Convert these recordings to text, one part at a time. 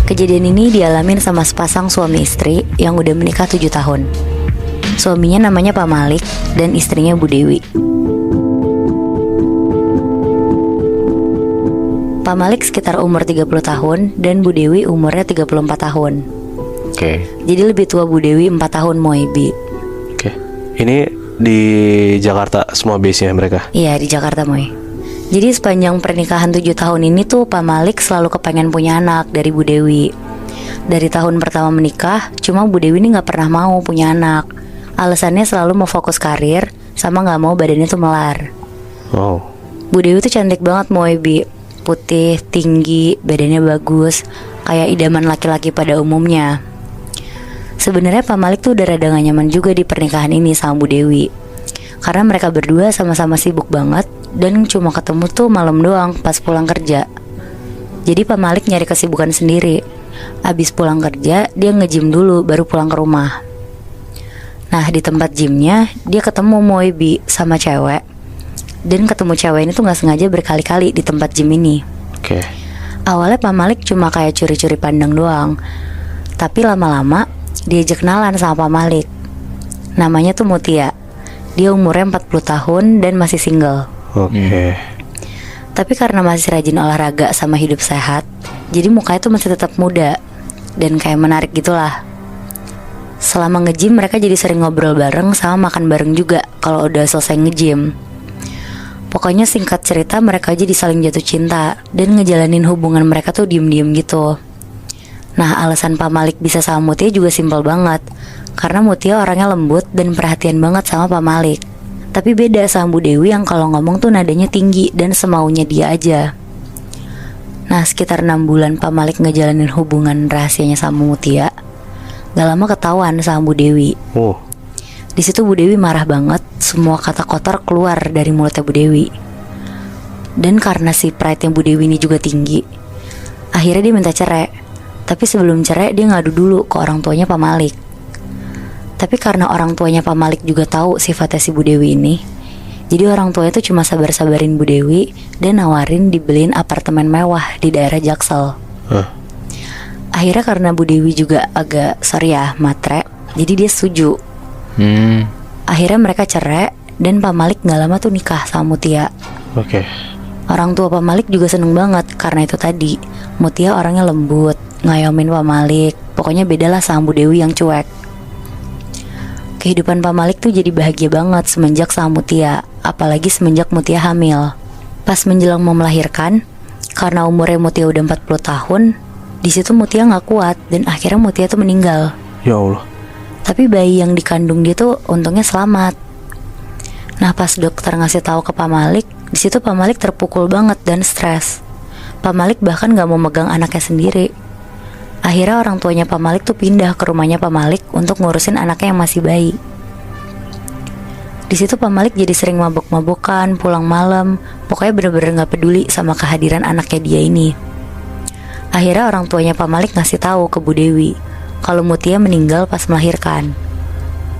Kejadian ini dialamin sama sepasang suami istri yang udah menikah 7 tahun. Suaminya namanya Pak Malik dan istrinya Bu Dewi. Pak Malik sekitar umur 30 tahun dan Bu Dewi umurnya 34 tahun. Oke. Jadi lebih tua Bu Dewi 4 tahun Moebi. Oke. Ini di Jakarta semua base-nya mereka? Iya, di Jakarta Moe. Jadi sepanjang pernikahan 7 tahun ini tuh Pak Malik selalu kepengen punya anak dari Bu Dewi. Dari tahun pertama menikah, cuma Bu Dewi ini gak pernah mau punya anak. Alasannya selalu mau fokus karir, sama gak mau badannya tuh melar. Oh. Bu Dewi tuh cantik banget Moebi. Putih, tinggi, badannya bagus, kayak idaman laki-laki pada umumnya. Sebenarnya Pak Malik tuh udah rada gak nyaman juga di pernikahan ini sama Bu Dewi. Karena mereka berdua sama-sama sibuk banget dan cuma ketemu tuh malam doang pas pulang kerja. Jadi Pak Malik nyari kesibukan sendiri. Abis pulang kerja dia nge-gym dulu baru pulang ke rumah. Nah di tempat gymnya dia ketemu Moebi sama cewek. Dan ketemu cewek ini tuh gak sengaja berkali-kali di tempat gym ini. Oke. Awalnya Pak Malik cuma kayak curi-curi pandang doang. Tapi lama-lama diajak kenalan sama Pak Malik. Namanya tuh Mutia. Dia umurnya 40 tahun dan masih single. Oke. Tapi karena masih rajin olahraga sama hidup sehat, jadi mukanya tuh masih tetap muda dan kayak menarik gitulah. Selama nge-gym mereka jadi sering ngobrol bareng sama makan bareng juga kalau udah selesai nge-gym. Pokoknya singkat cerita mereka jadi saling jatuh cinta dan ngejalanin hubungan mereka tuh diem-diem gitu. Nah alasan Pak Malik bisa sama Mutia juga simpel banget. Karena Mutia orangnya lembut dan perhatian banget sama Pak Malik. Tapi beda sama Bu Dewi yang kalau ngomong tuh nadanya tinggi dan semaunya dia aja. Nah sekitar 6 bulan Pak Malik ngejalanin hubungan rahasianya sama Mutia. Gak lama ketahuan sama Bu Dewi. Di situ Bu Dewi marah banget. Semua kata kotor keluar dari mulutnya Bu Dewi. Dan karena si pride-nya Bu Dewi ini juga tinggi, akhirnya dia minta cerai. Tapi sebelum cerai dia ngadu dulu ke orang tuanya Pak Malik. Tapi karena orang tuanya Pak Malik juga tahu sifatnya si Bu Dewi ini, jadi orang tuanya tuh cuma sabar-sabarin Bu Dewi dan nawarin dibeliin apartemen mewah di daerah Jaksel. Akhirnya karena Bu Dewi juga agak matre, jadi dia setuju. Akhirnya mereka cerai dan Pak Malik gak lama tuh nikah sama Mutia. Oke. Orang tua Pak Malik juga seneng banget karena itu tadi, Mutia orangnya lembut, ngayomin Pak Malik. Pokoknya bedalah sama Bu Dewi yang cuek. Kehidupan Pak Malik tuh jadi bahagia banget semenjak sama Mutia, apalagi semenjak Mutia hamil. Pas menjelang mau melahirkan, karena umurnya Mutia udah 40 tahun, di situ Mutia gak kuat dan akhirnya Mutia tuh meninggal. Ya Allah. Tapi bayi yang dikandung dia tuh untungnya selamat. Nah pas dokter ngasih tahu ke Pak Malik, di situ Pak Malik terpukul banget dan stres. Pak Malik bahkan gak mau megang anaknya sendiri. Akhirnya orang tuanya Pak Malik tuh pindah ke rumahnya Pak Malik untuk ngurusin anaknya yang masih bayi. Di situ Pak Malik jadi sering mabok-mabokan, pulang malam, pokoknya bener-bener gak peduli sama kehadiran anaknya dia ini. Akhirnya orang tuanya Pak Malik ngasih tahu ke Bu Dewi kalau Mutia meninggal pas melahirkan.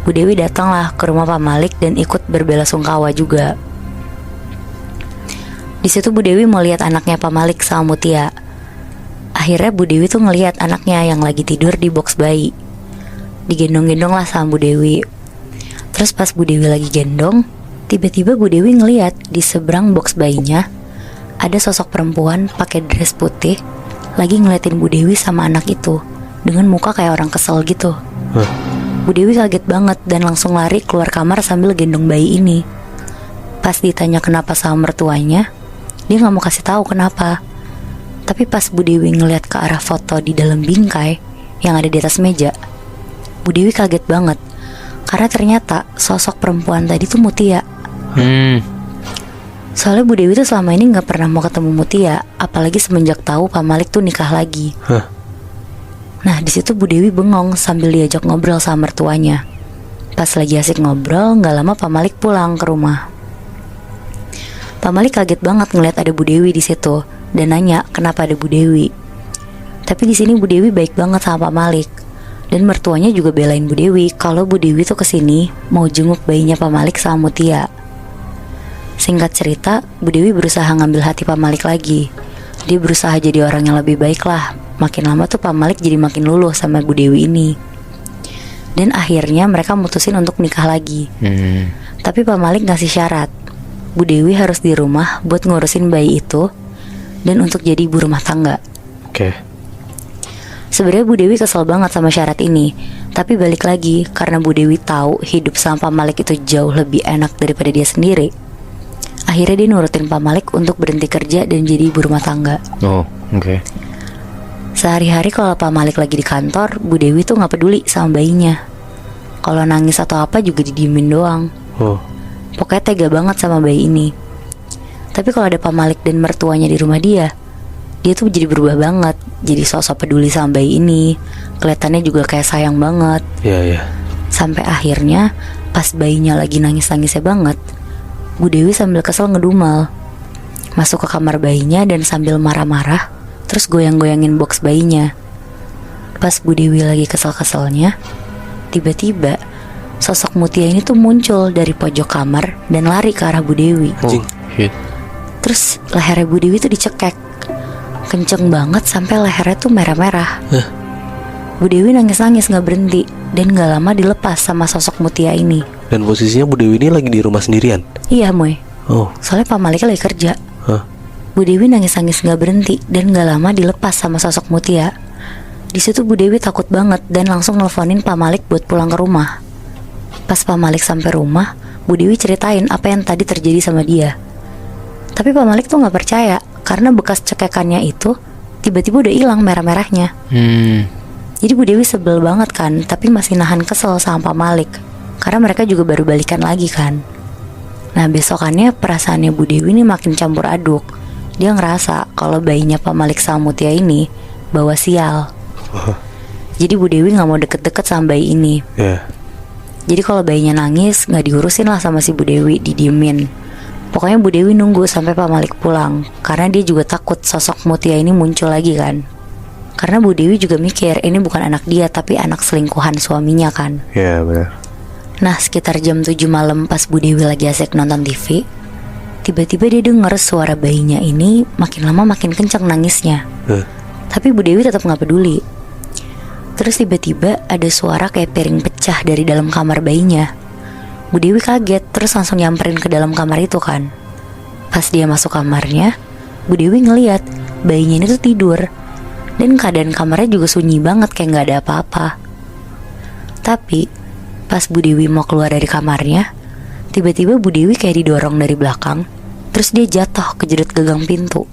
Bu Dewi datanglah ke rumah Pak Malik dan ikut berbelasungkawa juga. Di situ Bu Dewi mau lihat anaknya Pak Malik sama Mutia. Akhirnya Bu Dewi tuh ngelihat anaknya yang lagi tidur di box bayi. Digendong-gendong lah sama Bu Dewi. Terus pas Bu Dewi lagi gendong, tiba-tiba Bu Dewi ngelihat di seberang box bayinya ada sosok perempuan pakai dress putih lagi ngeliatin Bu Dewi sama anak itu dengan muka kayak orang kesel gitu. Bu Dewi kaget banget dan langsung lari keluar kamar sambil gendong bayi ini. Pas ditanya kenapa sama mertuanya, dia gak mau kasih tahu kenapa. Tapi pas Bu Dewi ngeliat ke arah foto di dalam bingkai yang ada di atas meja, Bu Dewi kaget banget karena ternyata sosok perempuan tadi tuh Mutia. Soalnya Bu Dewi tuh selama ini gak pernah mau ketemu Mutia, apalagi semenjak tahu Pak Malik tuh nikah lagi. Nah di situ Bu Dewi bengong sambil diajak ngobrol sama mertuanya. Pas lagi asik ngobrol, gak lama Pak Malik pulang ke rumah. Pak Malik kaget banget ngeliat ada Bu Dewi di situ dan nanya kenapa ada Bu Dewi. Tapi di sini Bu Dewi baik banget sama Pak Malik. Dan mertuanya juga belain Bu Dewi kalau Bu Dewi tuh kesini mau jenguk bayinya Pak Malik sama Mutia. Singkat cerita, Bu Dewi berusaha ngambil hati Pak Malik lagi. Dia berusaha jadi orang yang lebih baik lah makin lama tuh Pak Malik jadi makin luluh sama Bu Dewi ini. Dan akhirnya mereka mutusin untuk nikah lagi. Tapi Pak Malik ngasih syarat, Bu Dewi harus di rumah buat ngurusin bayi itu dan untuk jadi ibu rumah tangga. Oke. Sebenarnya Bu Dewi kesel banget sama syarat ini, tapi balik lagi karena Bu Dewi tahu hidup sama Pak Malik itu jauh lebih enak daripada dia sendiri. Akhirnya dia nurutin Pak Malik untuk berhenti kerja dan jadi ibu rumah tangga. Oh, oke. Sehari-hari kalau Pak Malik lagi di kantor, Bu Dewi tuh nggak peduli sama bayinya. Kalau nangis atau apa juga didiemin doang. Oh. Pokoknya tega banget sama bayi ini. Tapi kalau ada Pak Malik dan mertuanya di rumah dia tuh jadi berubah banget. Jadi sosok peduli sama bayi ini. Kelihatannya juga kayak sayang banget. Iya. Sampai akhirnya pas bayinya lagi nangis-nangisnya banget, Bu Dewi sambil kesel ngedumel, masuk ke kamar bayinya dan sambil marah-marah terus goyang-goyangin box bayinya. Pas Bu Dewi lagi kesel-keselnya, tiba-tiba sosok Mutia ini tuh muncul dari pojok kamar dan lari ke arah Bu Dewi. Anjing. Shit. Terus lehernya Bu Dewi tuh dicekek kenceng banget sampai lehernya tuh merah-merah. Bu Dewi nangis-nangis gak berhenti dan gak lama dilepas sama sosok Mutia ini. Dan posisinya Bu Dewi ini lagi di rumah sendirian. Iya Moy, Oh. soalnya Pak Malik lagi kerja. Hah? Bu Dewi nangis-nangis gak berhenti dan gak lama dilepas sama sosok Mutia. Di situ Bu Dewi takut banget dan langsung nelfonin Pak Malik buat pulang ke rumah. Pas Pak Malik sampai rumah, Bu Dewi ceritain apa yang tadi terjadi sama dia. Tapi Pak Malik tuh gak percaya karena bekas cekekannya itu tiba-tiba udah hilang merah-merahnya. Jadi Bu Dewi sebel banget kan, tapi masih nahan kesel sama Pak Malik karena mereka juga baru balikan lagi kan. Nah besokannya perasaannya Bu Dewi ini makin campur aduk. Dia ngerasa kalau bayinya Pak Malik sama Mutia ini bawa sial. Jadi Bu Dewi gak mau deket-deket sama bayi ini. Iya. Jadi kalau bayinya nangis gak diurusin lah sama si Bu Dewi, didiemin. Pokoknya Bu Dewi nunggu sampai Pak Malik pulang karena dia juga takut sosok Mutia ini muncul lagi kan. Karena Bu Dewi juga mikir ini bukan anak dia tapi anak selingkuhan suaminya kan. Iya benar. Nah sekitar jam 7 malam pas Bu Dewi lagi asik nonton TV, tiba-tiba dia denger suara bayinya ini makin lama makin kencang nangisnya. Tapi Bu Dewi tetap gak peduli. Terus tiba-tiba ada suara kayak piring pecah dari dalam kamar bayinya. Bu Dewi kaget terus langsung nyamperin ke dalam kamar itu kan. Pas dia masuk kamarnya, Bu Dewi ngeliat bayinya ini tuh tidur. Dan keadaan kamarnya juga sunyi banget kayak gak ada apa-apa. Tapi pas Bu Dewi mau keluar dari kamarnya, tiba-tiba Bu Dewi kayak didorong dari belakang. Terus dia jatuh kejedot gagang pintu.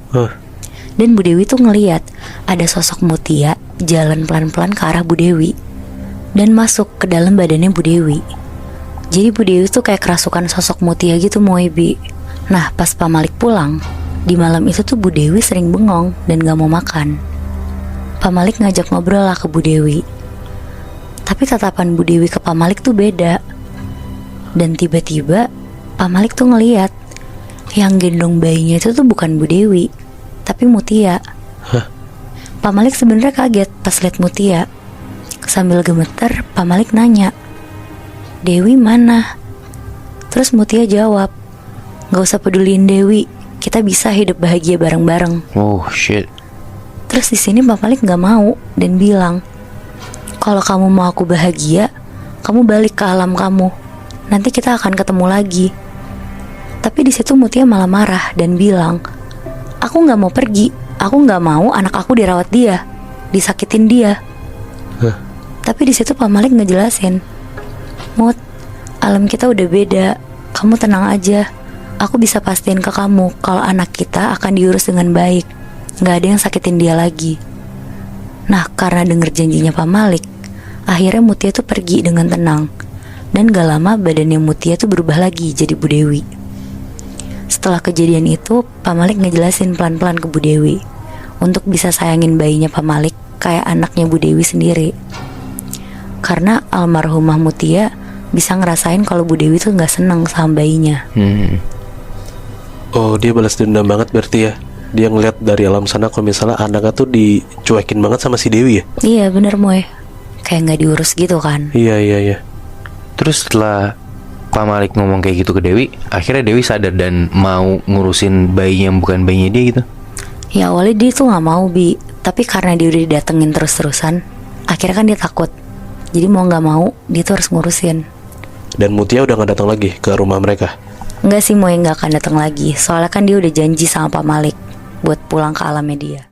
Dan Bu Dewi tuh ngeliat ada sosok Mutia jalan pelan-pelan ke arah Bu Dewi dan masuk ke dalam badannya Bu Dewi. Jadi Bu Dewi tuh kayak kerasukan sosok Mutia gitu Moebi. Nah pas Pak Malik pulang, di malam itu tuh Bu Dewi sering bengong dan gak mau makan. Pak Malik ngajak ngobrol lah ke Bu Dewi. Tapi tatapan Bu Dewi ke Pak Malik tuh beda. Dan tiba-tiba Pak Malik tuh ngeliat yang gendong bayinya itu tuh bukan Bu Dewi, tapi Mutia. Pak Malik sebenarnya kaget pas liat Mutia. Sambil gemeter, Pak Malik nanya, "Dewi mana?" Terus Mutia jawab, "Gak usah peduliin Dewi, kita bisa hidup bahagia bareng-bareng." Oh shit. Terus di sini Pak Malik gak mau dan bilang, "Kalau kamu mau aku bahagia, kamu balik ke alam kamu. Nanti kita akan ketemu lagi." Tapi di situ Mutia malah marah dan bilang, "Aku gak mau pergi. Aku gak mau anak aku dirawat dia, disakitin dia." Tapi di situ Pak Malik ngejelasin, "Mut, alam kita udah beda. Kamu tenang aja. Aku bisa pastiin ke kamu kalau anak kita akan diurus dengan baik. Gak ada yang sakitin dia lagi." Nah karena denger janjinya Pak Malik, akhirnya Mutia tuh pergi dengan tenang. Dan gak lama badannya Mutia tuh berubah lagi jadi Bu Dewi. Setelah kejadian itu, Pak Malik ngejelasin pelan-pelan ke Bu Dewi untuk bisa sayangin bayinya Pak Malik kayak anaknya Bu Dewi sendiri. Karena almarhumah Mutia bisa ngerasain kalau Bu Dewi tuh gak seneng sama bayinya. Oh dia balas dendam banget berarti ya. Dia ngeliat dari alam sana kalau misalnya anaknya tuh dicuekin banget sama si Dewi ya. Iya bener Moy, kayak gak diurus gitu kan. Iya. Terus setelah Pak Malik ngomong kayak gitu ke Dewi, akhirnya Dewi sadar dan mau ngurusin bayinya yang bukan bayinya dia gitu. Ya awalnya dia tuh gak mau Bi, Tapi karena dia udah didatengin terus-terusan, akhirnya kan dia takut. Jadi mau gak mau dia tuh harus ngurusin. Dan Mutia udah gak datang lagi ke rumah mereka? Enggak sih, Moe gak akan datang lagi. Soalnya kan dia udah janji sama Pak Malik buat pulang ke alamnya dia.